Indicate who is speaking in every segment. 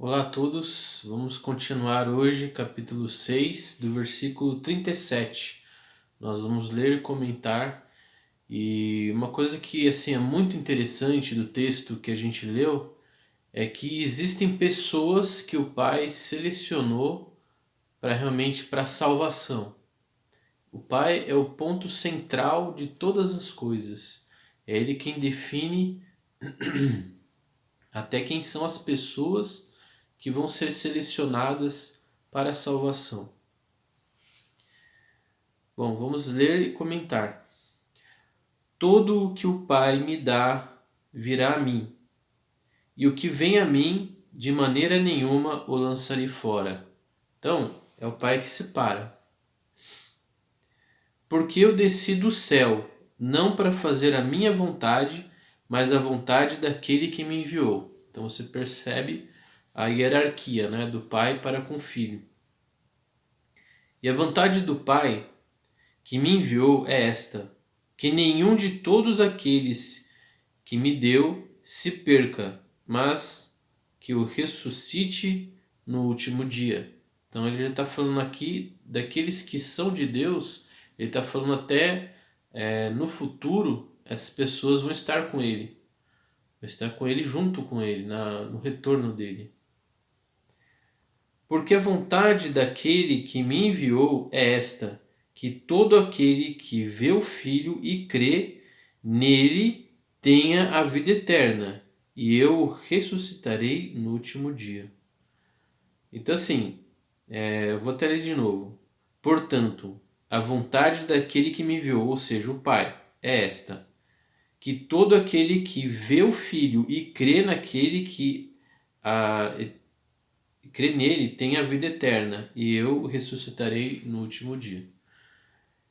Speaker 1: Olá a todos, vamos continuar hoje, capítulo 6, do versículo 37. Nós vamos ler e comentar. E uma coisa que assim é muito interessante do texto que a gente leu é que existem pessoas que o Pai selecionou para realmente para salvação. O Pai é o ponto central de todas as coisas. É Ele quem define até quem são as pessoas que vão ser selecionadas para a salvação. Bom, vamos ler e comentar. Todo o que o Pai me dá virá a mim, e o que vem a mim, de maneira nenhuma o lançarei fora. Então, é o Pai que separa. Porque eu desci do céu, não para fazer a minha vontade, mas a vontade daquele que me enviou. Então você percebe a hierarquia, né, do Pai para com o Filho. E a vontade do Pai que me enviou é esta: que nenhum de todos aqueles que me deu se perca, mas que o ressuscite no último dia. Então ele está falando aqui daqueles que são de Deus, ele está falando até no futuro, essas pessoas vão estar com ele, vai estar com ele junto com ele, no retorno dele. Porque a vontade daquele que me enviou é esta: que todo aquele que vê o Filho e crê nele tenha a vida eterna, e eu o ressuscitarei no último dia. Então assim, eu vou até ler de novo. Portanto, a vontade daquele que me enviou, ou seja, o Pai, é esta: que todo aquele que vê o Filho e crê naquele que crê nele tem a vida eterna, e eu ressuscitarei no último dia.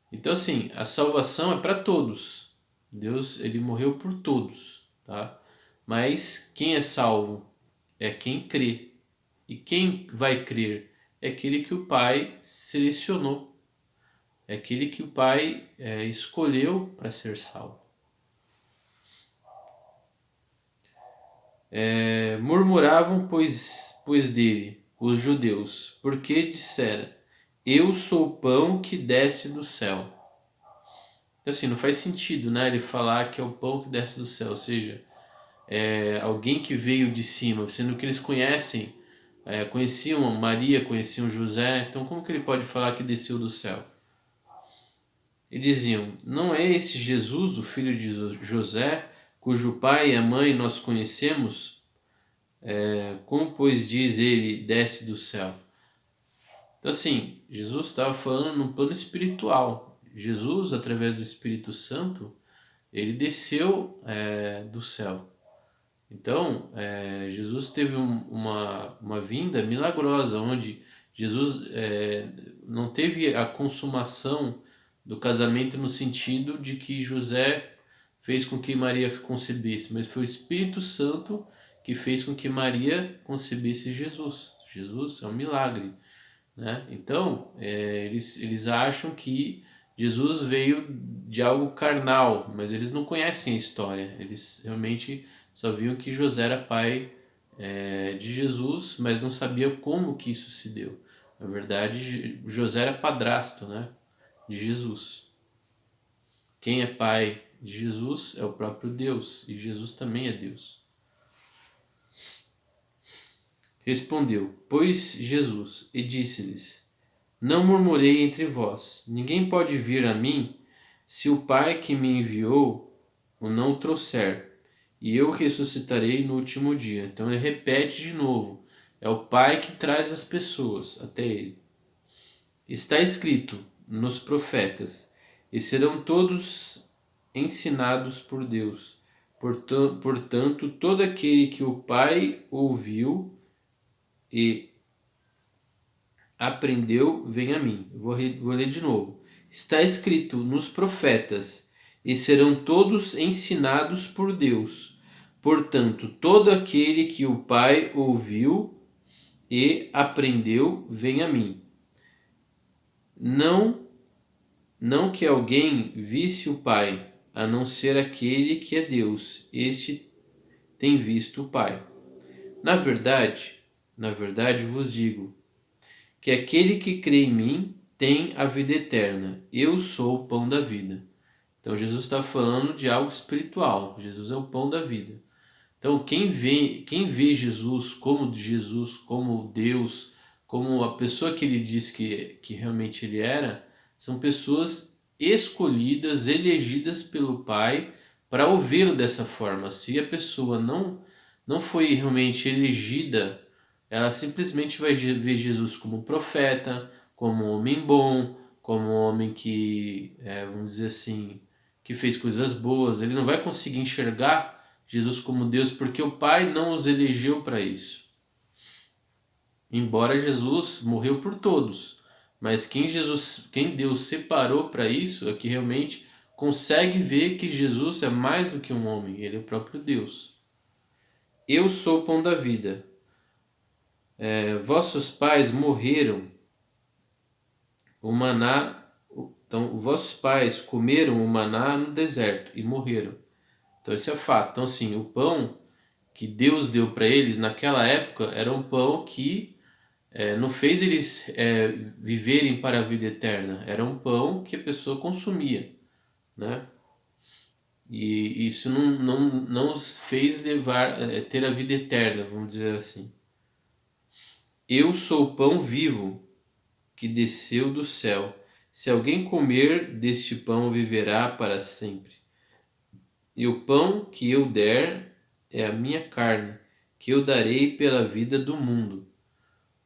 Speaker 1: Então assim, a salvação é para todos. Deus, ele morreu por todos, tá? Mas quem é salvo é quem crê. E quem vai crer é aquele que o Pai selecionou. É aquele que o Pai escolheu para ser salvo. Murmuravam, pois dele, os judeus, porque dissera: eu sou o pão que desce do céu. Então assim, não faz sentido, né, ele falar que é o pão que desce do céu, ou seja, alguém que veio de cima, sendo que eles conheciam Maria, conheciam José, então como que ele pode falar que desceu do céu? E diziam: não é esse Jesus, o filho de José, cujo pai e a mãe nós conhecemos? Como pois diz ele, desce do céu? Então assim, Jesus estava falando num plano espiritual. Jesus, através do Espírito Santo, ele desceu do céu. Então, Jesus teve uma vinda milagrosa, onde Jesus não teve a consumação do casamento no sentido de que José fez com que Maria concebesse, mas foi o Espírito Santo que fez com que Maria concebesse Jesus. Jesus é um milagre, né? Então, eles acham que Jesus veio de algo carnal, mas eles não conhecem a história. Eles realmente só viam que José era pai de Jesus, mas não sabia como que isso se deu. Na verdade, José era padrasto, né, de Jesus. Quem é pai de Jesus é o próprio Deus, e Jesus também é Deus. Respondeu, pois, Jesus, e disse-lhes: não murmurei entre vós. Ninguém pode vir a mim se o Pai que me enviou o não trouxer, e eu ressuscitarei no último dia. Então ele repete de novo: é o Pai que traz as pessoas até ele. Está escrito nos profetas: e serão todos ensinados por Deus. Portanto, todo aquele que o Pai ouviu e aprendeu, vem a mim. Vou ler de novo. Está escrito nos profetas: e serão todos ensinados por Deus. Portanto, todo aquele que o Pai ouviu e aprendeu, vem a mim. Não que alguém visse o Pai, a não ser aquele que é Deus. Este tem visto o Pai. Na verdade, na verdade vos digo, que aquele que crê em mim tem a vida eterna. Eu sou o pão da vida. Então Jesus está falando de algo espiritual. Jesus é o pão da vida. Então quem vê Jesus, como Deus, como a pessoa que ele diz que realmente ele era, são pessoas escolhidas, elegidas pelo Pai para ouvi-lo dessa forma. Se a pessoa não foi realmente elegida, ela simplesmente vai ver Jesus como um profeta, como um homem bom, como um homem que, vamos dizer assim, que fez coisas boas. Ele não vai conseguir enxergar Jesus como Deus porque o Pai não os elegeu para isso. Embora Jesus morreu por todos, mas quem Deus separou para isso é que realmente consegue ver que Jesus é mais do que um homem, ele é o próprio Deus. Eu sou o pão da vida. Vossos pais morreram, o maná, então vossos pais comeram o maná no deserto e morreram. Então esse é fato. Então assim, o pão que Deus deu para eles naquela época era um pão que não fez eles viverem para a vida eterna. Era um pão que a pessoa consumia, né? E isso não os fez ter a vida eterna, vamos dizer assim. Eu sou o pão vivo que desceu do céu. Se alguém comer deste pão, viverá para sempre. E o pão que eu der é a minha carne, que eu darei pela vida do mundo.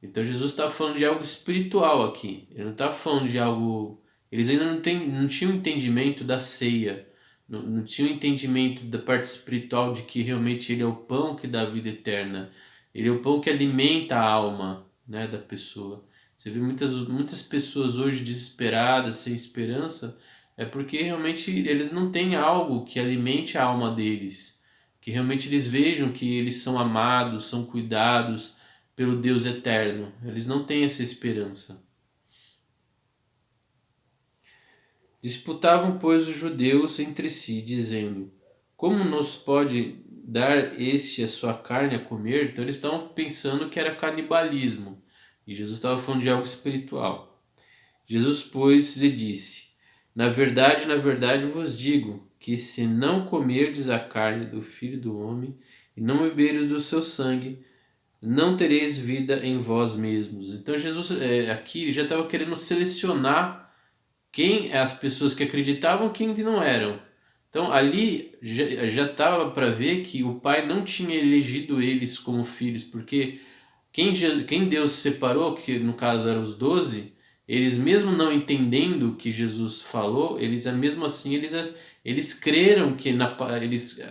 Speaker 1: Então Jesus está falando de algo espiritual aqui. Ele não está falando de algo. Eles ainda não tinham entendimento da ceia. Não tinham entendimento da parte espiritual de que realmente ele é o pão que dá a vida eterna. Ele é o pão que alimenta a alma, né, da pessoa. Você vê muitas pessoas hoje desesperadas, sem esperança, é porque realmente eles não têm algo que alimente a alma deles. Que realmente eles vejam que eles são amados, são cuidados pelo Deus eterno. Eles não têm essa esperança. Disputavam, pois, os judeus entre si, dizendo: como nos pode dar este a sua carne a comer? Então eles estavam pensando que era canibalismo. E Jesus estava falando de algo espiritual. Jesus, pois, lhe disse: na verdade vos digo, que se não comerdes a carne do Filho do Homem e não beberes do seu sangue, não tereis vida em vós mesmos. Então Jesus aqui já estava querendo selecionar quem as pessoas que acreditavam e quem não eram. Então ali já estava para ver que o Pai não tinha elegido eles como filhos, porque quem Deus separou, que no caso eram os 12, eles mesmo não entendendo o que Jesus falou, eles mesmo assim eles creram que eles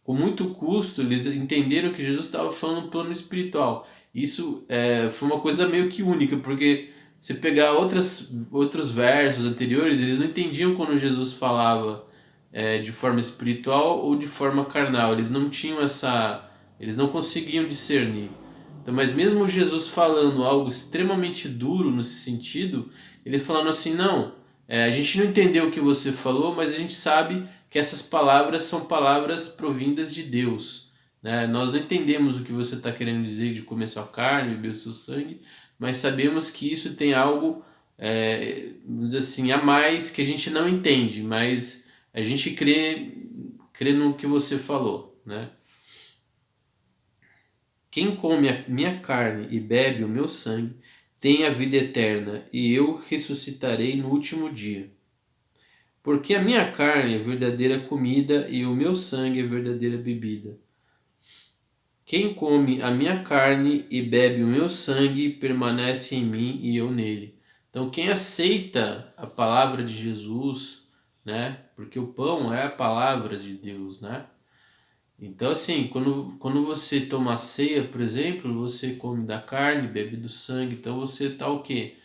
Speaker 1: com muito custo eles entenderam que Jesus estava falando no plano espiritual. Isso foi uma coisa meio que única, porque se pegar outros versos anteriores, eles não entendiam quando Jesus falava de forma espiritual ou de forma carnal. Eles não tinham eles não conseguiam discernir. Então, mas mesmo Jesus falando algo extremamente duro nesse sentido, ele falando assim, não, a gente não entendeu o que você falou, mas a gente sabe que essas palavras são palavras provindas de Deus. Né? Nós não entendemos o que você está querendo dizer de comer sua carne, beber o seu sangue, mas sabemos que isso tem algo, vamos dizer assim, a mais que a gente não entende, mas a gente crê no que você falou, né? Quem come a minha carne e bebe o meu sangue tem a vida eterna, e eu ressuscitarei no último dia. Porque a minha carne é verdadeira comida e o meu sangue é verdadeira bebida. Quem come a minha carne e bebe o meu sangue permanece em mim e eu nele. Então quem aceita a palavra de Jesus, né? Porque o pão é a palavra de Deus, né? Então assim, quando você toma a ceia, por exemplo, você come da carne, bebe do sangue, então você está o quê?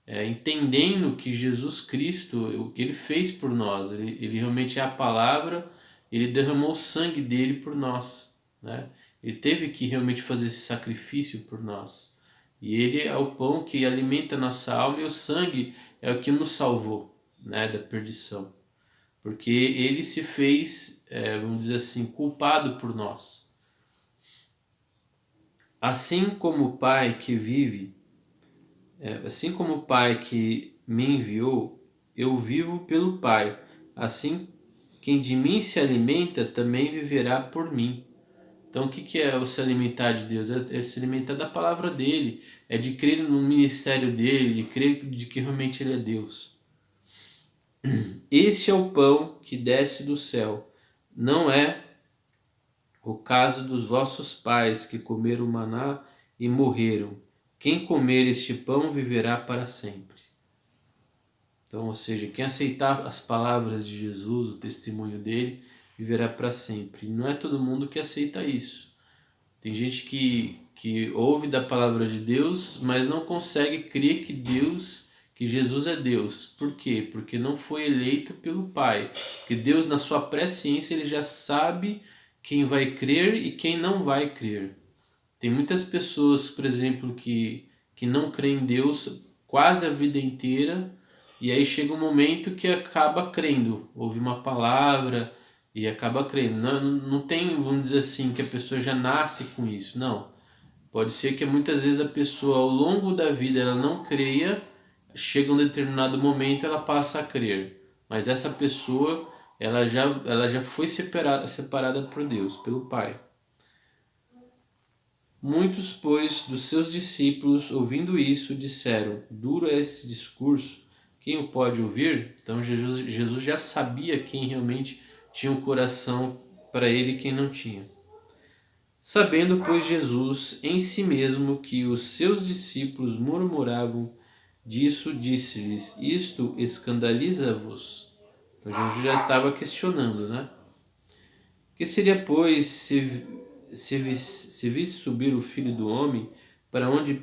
Speaker 1: Entendendo que Jesus Cristo, o que ele fez por nós, ele realmente é a palavra, ele derramou o sangue dele por nós, né? Ele teve que realmente fazer esse sacrifício por nós. E ele é o pão que alimenta a nossa alma e o sangue é o que nos salvou, né, da perdição. Porque ele se fez, vamos dizer assim, culpado por nós. Assim como o Pai que vive, assim como o Pai que me enviou, eu vivo pelo Pai. Assim, quem de mim se alimenta também viverá por mim. Então, o que é o se alimentar de Deus? É se alimentar da palavra dele, é de crer no ministério dele, de crer de que realmente ele é Deus. Este é o pão que desce do céu. Não é o caso dos vossos pais que comeram maná e morreram. Quem comer este pão viverá para sempre. Então, ou seja, quem aceitar as palavras de Jesus, o testemunho dele, viverá para sempre. E não é todo mundo que aceita isso. Tem gente que ouve da palavra de Deus, mas não consegue crer que Jesus é Deus. Por quê? Porque não foi eleito pelo Pai. Porque Deus, na sua presciência, ele já sabe quem vai crer e quem não vai crer. Tem muitas pessoas, por exemplo, que não creem em Deus quase a vida inteira, e aí chega um momento que acaba crendo, ouve uma palavra e acaba crendo. Não tem, vamos dizer assim, que a pessoa já nasce com isso, não. Pode ser que muitas vezes a pessoa ao longo da vida ela não creia, chega um determinado momento ela passa a crer. Mas essa pessoa ela já foi separada por Deus, pelo Pai. Muitos, pois, dos seus discípulos, ouvindo isso, disseram: Duro é esse discurso, quem o pode ouvir? Então Jesus já sabia quem realmente tinha um coração para ele e quem não tinha. Sabendo, pois, Jesus em si mesmo que os seus discípulos murmuravam disso, disse-lhes: Isto escandaliza-vos? Então Jesus já estava questionando, né? Que seria, pois, se visse subir o Filho do Homem para onde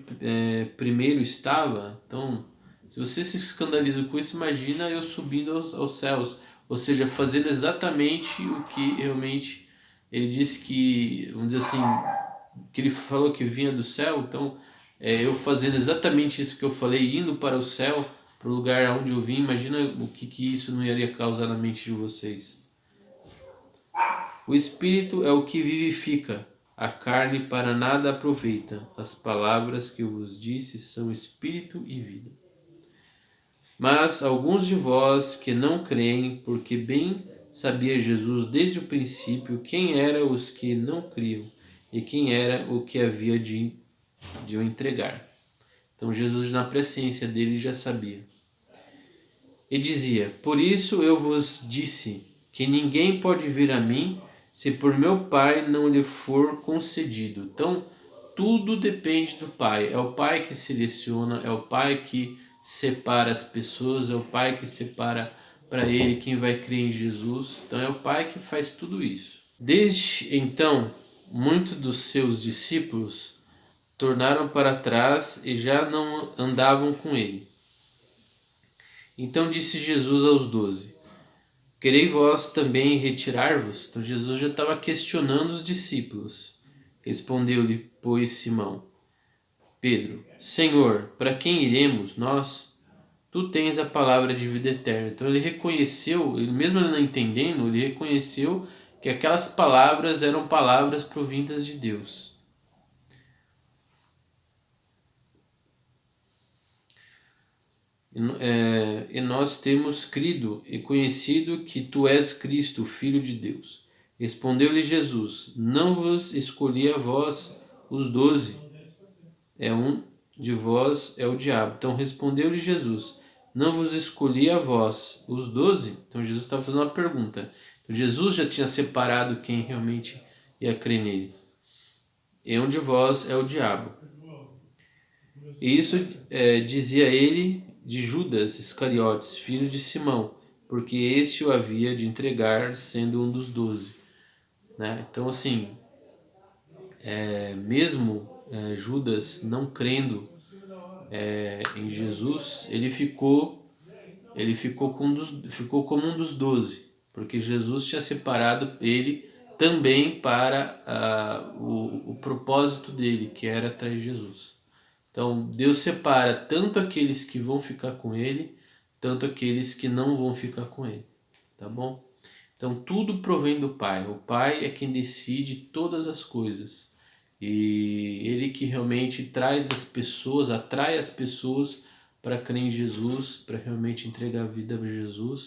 Speaker 1: primeiro estava? Então, se você se escandaliza com isso, imagina eu subindo aos céus. Ou seja, fazendo exatamente o que realmente ele disse que, vamos dizer assim, que ele falou que vinha do céu. Então, eu fazendo exatamente isso que eu falei, indo para o céu, para o lugar onde eu vim. Imagina o que isso não iria causar na mente de vocês. O Espírito é o que vivifica, a carne para nada aproveita. As palavras que eu vos disse são Espírito e vida. Mas alguns de vós que não creem, porque bem sabia Jesus desde o princípio quem eram os que não criam e quem era o que havia de o entregar. Então Jesus, na presciência dele, já sabia. E dizia: Por isso eu vos disse que ninguém pode vir a mim se por meu Pai não lhe for concedido. Então, tudo depende do Pai. É o Pai que seleciona, é o Pai que separa as pessoas, é o Pai que separa para ele quem vai crer em Jesus. Então, é o Pai que faz tudo isso. Desde então, muitos dos seus discípulos tornaram para trás e já não andavam com ele. Então disse Jesus aos 12: Querei vós também retirar-vos? Então Jesus já estava questionando os discípulos. Respondeu-lhe, pois, Simão Pedro: Senhor, para quem iremos nós? Tu tens a palavra de vida eterna. Então ele reconheceu, mesmo ele não entendendo, ele reconheceu que aquelas palavras eram palavras provindas de Deus. E nós temos crido e conhecido que tu és Cristo, Filho de Deus. Respondeu-lhe Jesus: Não vos escolhi a vós os 12, um de vós é o diabo. Então respondeu-lhe Jesus: Não vos escolhi a vós os 12? Então Jesus estava fazendo uma pergunta. Então, Jesus já tinha separado quem realmente ia crer nele. E um de vós é o diabo. E isso dizia ele de Judas Iscariotes, filho de Simão, porque este o havia de entregar, sendo um dos 12. Né? Então, assim, mesmo Judas não crendo em Jesus, ficou como um dos 12, porque Jesus tinha separado ele também para o propósito dele, que era atrair Jesus. Então Deus separa tanto aqueles que vão ficar com ele, tanto aqueles que não vão ficar com ele, tá bom? Então tudo provém do Pai. O Pai é quem decide todas as coisas. E ele que realmente traz as pessoas, atrai as pessoas para crer em Jesus, para realmente entregar a vida para Jesus.